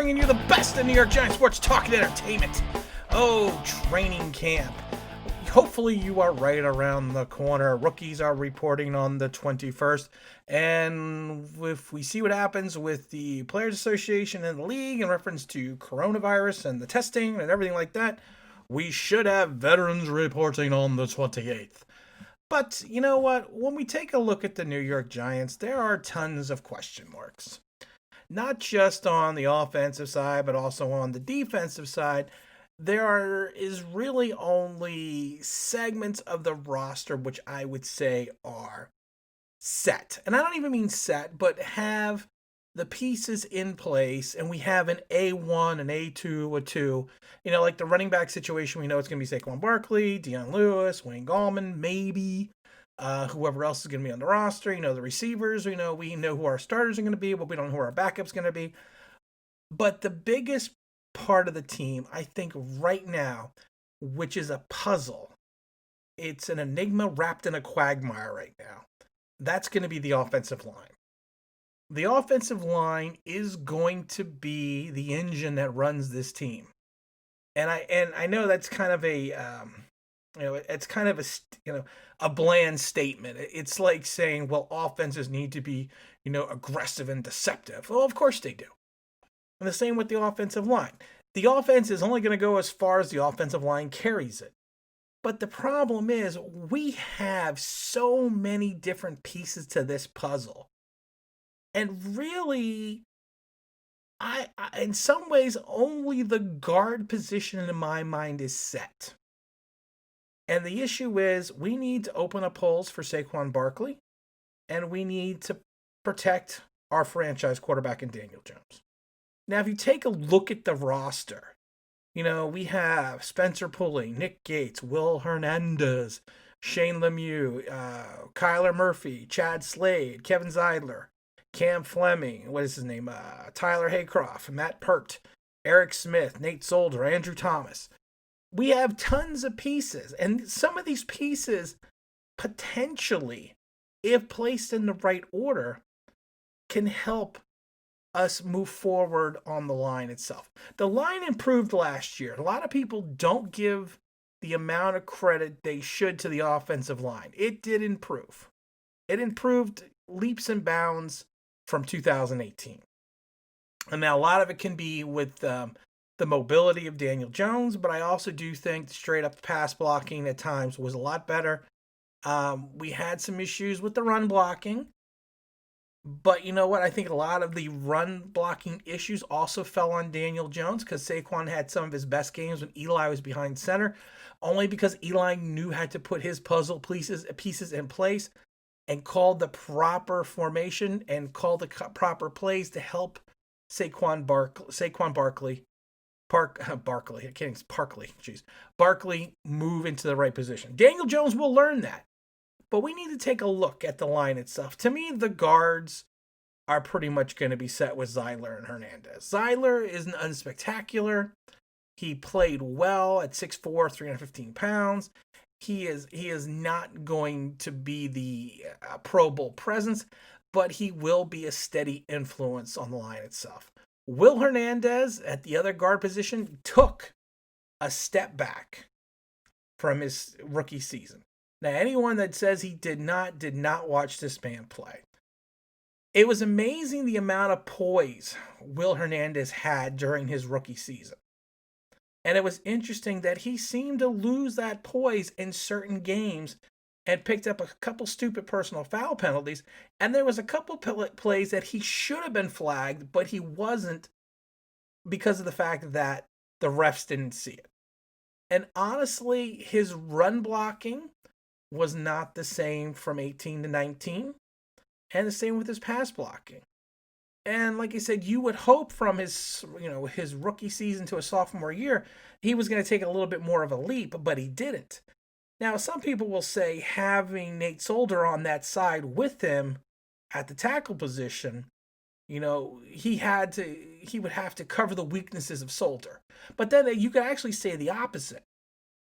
bringing you the best in New York Giants sports talk and entertainment. Oh, training camp. Hopefully you are right around the corner. Rookies are reporting on the 21st. And if we see what happens with the Players Association and the league in reference to coronavirus and the testing and everything like that, we should have veterans reporting on the 28th. But you know what? When we take a look at the New York Giants, there are tons of question marks. Not just on the offensive side, but also on the defensive side. Is really only segments of the roster which I would say are set. And I don't even mean set, but have the pieces in place, and we have an A1, an A2, a 2. You know, like the running back situation, we know it's going to be Saquon Barkley, Dion Lewis, Wayne Gallman, maybe. Whoever else is going to be on the roster. You know, the receivers, we know who our starters are going to be, but we don't know who our backups going to be. But the biggest part of the team, I think right now, which is a puzzle, it's an enigma wrapped in a quagmire right now. That's going to be the offensive line. The offensive line is going to be the engine that runs this team. And I know that's kind of it's kind of a bland statement. It's like saying, well, offenses need to be, aggressive and deceptive. Well, of course they do. And the same with the offensive line. The offense is only going to go as far as the offensive line carries it. But the problem is we have so many different pieces to this puzzle. And really, I in some ways, only the guard position in my mind is set. And the issue is we need to open up holes for Saquon Barkley, and we need to protect our franchise quarterback in Daniel Jones. Now, if you take a look at the roster, we have Spencer Pulley, Nick Gates, Will Hernandez, Shane Lemieux, Kyler Murphy, Chad Slade, Kevin Zeidler, Cam Fleming, Tyler Haycroft, Matt Pert, Eric Smith, Nate Solder, Andrew Thomas. We have tons of pieces, and some of these pieces potentially, if placed in the right order, can help us move forward on the line itself. The line improved last year. A lot of people don't give the amount of credit they should to the offensive line. It did improve. It improved leaps and bounds from 2018. And now a lot of it can be with the mobility of Daniel Jones, but I also do think straight up pass blocking at times was a lot better. We had some issues with the run blocking. But you know what? I think a lot of the run blocking issues also fell on Daniel Jones because Saquon had some of his best games when Eli was behind center, only because Eli knew how to put his puzzle pieces in place and called the proper formation and called the proper plays to help Barkley move into the right position. Daniel Jones will learn that. But we need to take a look at the line itself. To me, the guards are pretty much going to be set with Zeidler and Hernandez. Zeidler isn't unspectacular. He played well at 6'4", 315 pounds. He is not going to be the Pro Bowl presence, but he will be a steady influence on the line itself. Will Hernandez at the other guard position took a step back from his rookie season. Now, anyone that says he did not watch this man play. It was amazing the amount of poise Will Hernandez had during his rookie season. And it was interesting that he seemed to lose that poise in certain games and picked up a couple stupid personal foul penalties. And there was a couple plays that he should have been flagged, but he wasn't because of the fact that the refs didn't see it. And honestly, his run blocking was not the same from 18 to 19, and the same with his pass blocking. And like I said, you would hope from his rookie season to a sophomore year, he was going to take a little bit more of a leap, but he didn't. Now, some people will say having Nate Solder on that side with him at the tackle position, he would have to cover the weaknesses of Solder. But then you could actually say the opposite.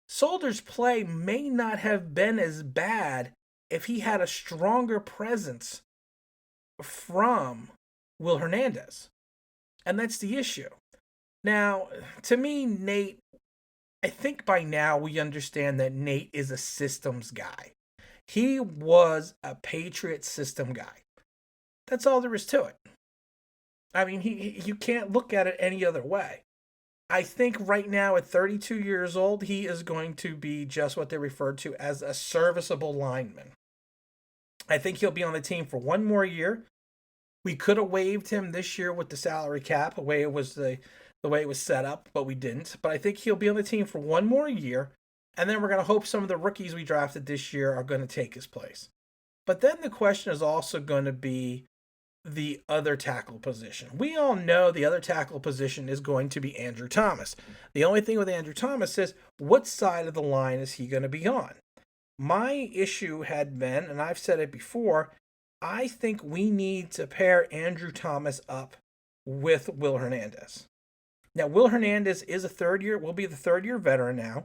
Solder's play may not have been as bad if he had a stronger presence from Will Hernandez. And that's the issue. Now, to me, Nate, I think by now we understand that Nate is a systems guy. He was a Patriot system guy. That's all there is to it. I mean, you can't look at it any other way. I think right now at 32 years old, he is going to be just what they refer to as a serviceable lineman. I think he'll be on the team for one more year. We could have waived him this year with the salary cap, the way it was set up, but we didn't. But I think he'll be on the team for one more year, and then we're going to hope some of the rookies we drafted this year are going to take his place. But then the question is also going to be the other tackle position. We all know the other tackle position is going to be Andrew Thomas. The only thing with Andrew Thomas is what side of the line is he going to be on? My issue had been, and I've said it before, I think we need to pair Andrew Thomas up with Will Hernandez. Now, Will Hernandez is will be the third year veteran now.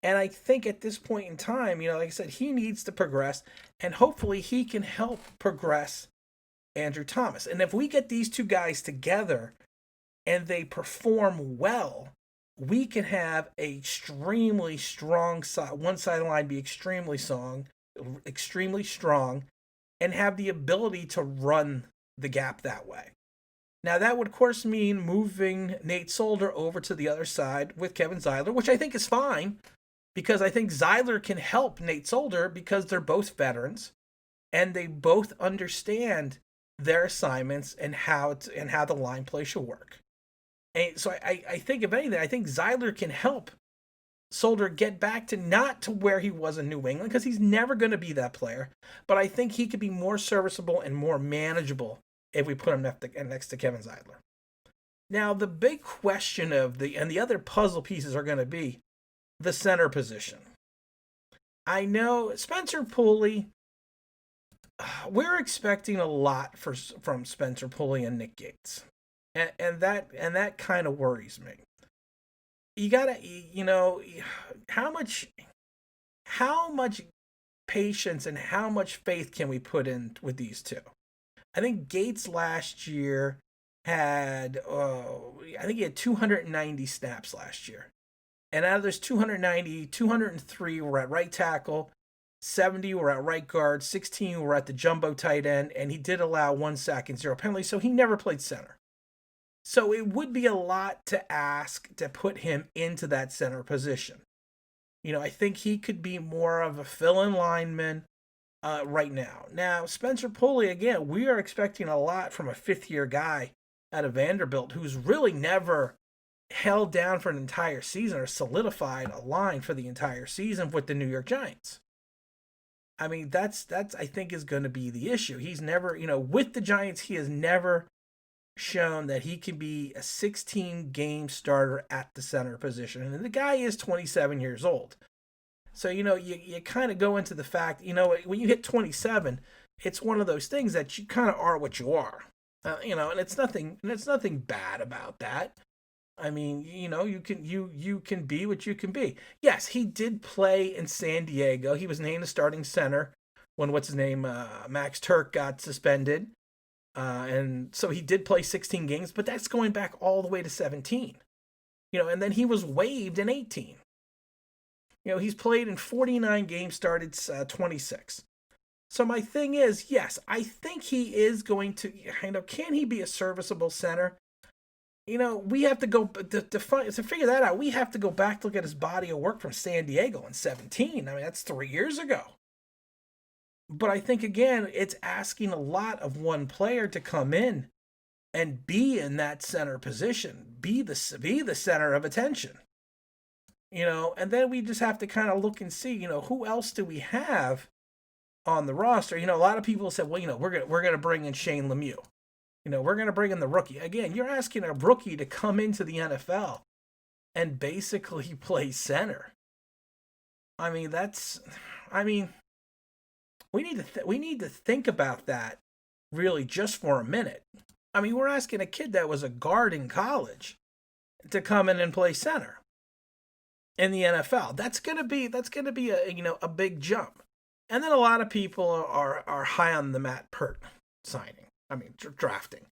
And I think at this point in time, like I said, he needs to progress, and hopefully he can help progress Andrew Thomas. And if we get these two guys together and they perform well, we can have a extremely strong side, one side of the line be extremely strong, and have the ability to run the gap that way. Now, that would, of course, mean moving Nate Solder over to the other side with Kevin Zeitler, which I think is fine, because I think Zeitler can help Nate Solder because they're both veterans and they both understand their assignments and how the line play should work. And so I think, if anything, I think Zeitler can help Solder get back to not to where he was in New England, because he's never going to be that player, but I think he could be more serviceable and more manageable if we put him next to Kevin Zeitler. Now, the big question and the other puzzle pieces are going to be the center position. I know Spencer Pulley, we're expecting a lot from Spencer Pulley and Nick Gates. And that kind of worries me. You gotta, how much patience and how much faith can we put in with these two? I think Gates last year had 290 snaps last year. And out of those 290, 203 were at right tackle, 70 were at right guard, 16 were at the jumbo tight end, and he did allow 1 sack and 0 penalties, so he never played center. So it would be a lot to ask to put him into that center position. I think he could be more of a fill-in lineman right now. Now, Spencer Pulley, again, we are expecting a lot from a fifth-year guy out of Vanderbilt who's really never held down for an entire season or solidified a line for the entire season with the New York Giants. I mean, that's I think is going to be the issue. He's never, with the Giants, he has never shown that he can be a 16-game starter at the center position. And the guy is 27 years old. So, you kind of go into the fact, when you hit 27, it's one of those things that you kind of are what you are. And it's nothing bad about that. I mean, you can be what you can be. Yes, he did play in San Diego. He was named the starting center when Max Turk got suspended. And so he did play 16 games, but that's going back all the way to 17. And then he was waived in 18. He's played in 49 games, started 26. So my thing is, yes, I think he is going to, can he be a serviceable center? We have to go to figure that out. We have to go back to look at his body of work from San Diego in 17. I mean, that's 3 years ago. But I think, again, it's asking a lot of one player to come in and be in that center position, be the center of attention. And then we just have to kind of look and see, who else do we have on the roster? A lot of people said, well, we're gonna bring in Shane Lemieux. We're gonna bring in the rookie. Again, you're asking a rookie to come into the NFL and basically play center. I mean, we need to think about that really just for a minute. I mean, we're asking a kid that was a guard in college to come in and play center in the NFL. That's gonna be a big jump. And then a lot of people are high on the Matt Pert signing. I mean, drafting.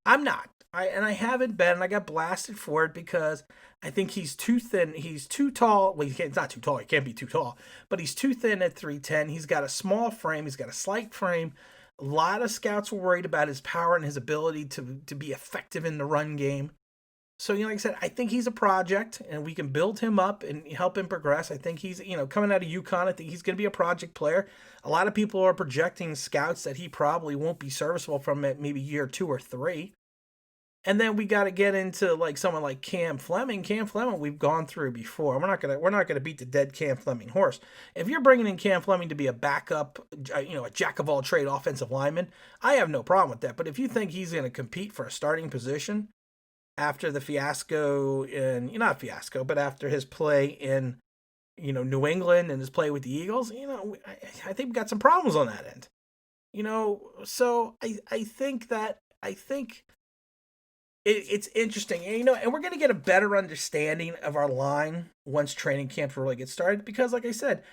I'm not. I haven't been, and I got blasted for it because I think he's too thin. He's too tall. Well, he's not too tall. He can't be too tall, but he's too thin at 310. He's got a small frame. He's got a slight frame. A lot of scouts were worried about his power and his ability to be effective in the run game. So, like I said, I think he's a project, and we can build him up and help him progress. I think he's, coming out of UConn, I think he's going to be a project player. A lot of people are projecting scouts that he probably won't be serviceable from at maybe year 2 or 3. And then we got to get into like someone like Cam Fleming. Cam Fleming, we've gone through before. We're not gonna beat the dead Cam Fleming horse. If you're bringing in Cam Fleming to be a backup, a jack of all trade offensive lineman, I have no problem with that. But if you think he's going to compete for a starting position after the fiasco not fiasco, but after his play in New England and his play with the Eagles, I think we got some problems on that end. So I think it's interesting, and we're going to get a better understanding of our line once training camps really get started. Because, like I said,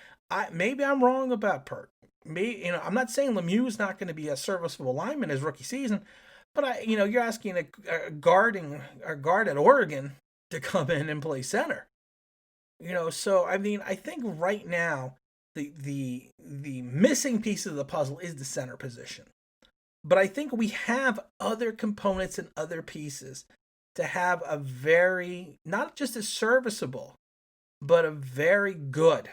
maybe I'm wrong about Pert. I'm not saying Lemieux's not going to be a serviceable lineman his rookie season, but you're asking a guard at Oregon to come in and play center. So I think right now the missing piece of the puzzle is the center position. But I think we have other components and other pieces to have a very, not just a serviceable, but a very good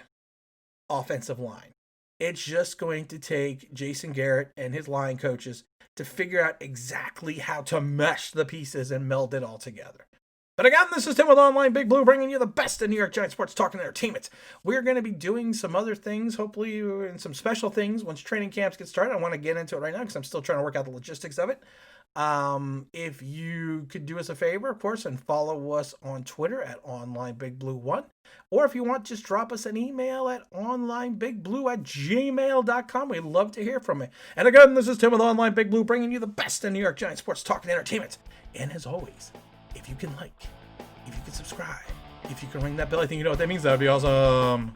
offensive line. It's just going to take Jason Garrett and his line coaches to figure out exactly how to mesh the pieces and meld it all together. But again, this is Tim with Online Big Blue, bringing you the best in New York Giants sports talk and entertainment. We're going to be doing some other things, hopefully, and some special things once training camps get started. I want to get into it right now because I'm still trying to work out the logistics of it. If you could do us a favor, of course, and follow us on Twitter at OnlineBigBlue1. Or if you want, just drop us an email at onlinebigblue@gmail.com. We'd love to hear from you. And again, this is Tim with Online Big Blue, bringing you the best in New York Giants sports talk and entertainment. And as always, if you can if you can subscribe, if you can ring that bell, I think you know what that means. That would be awesome.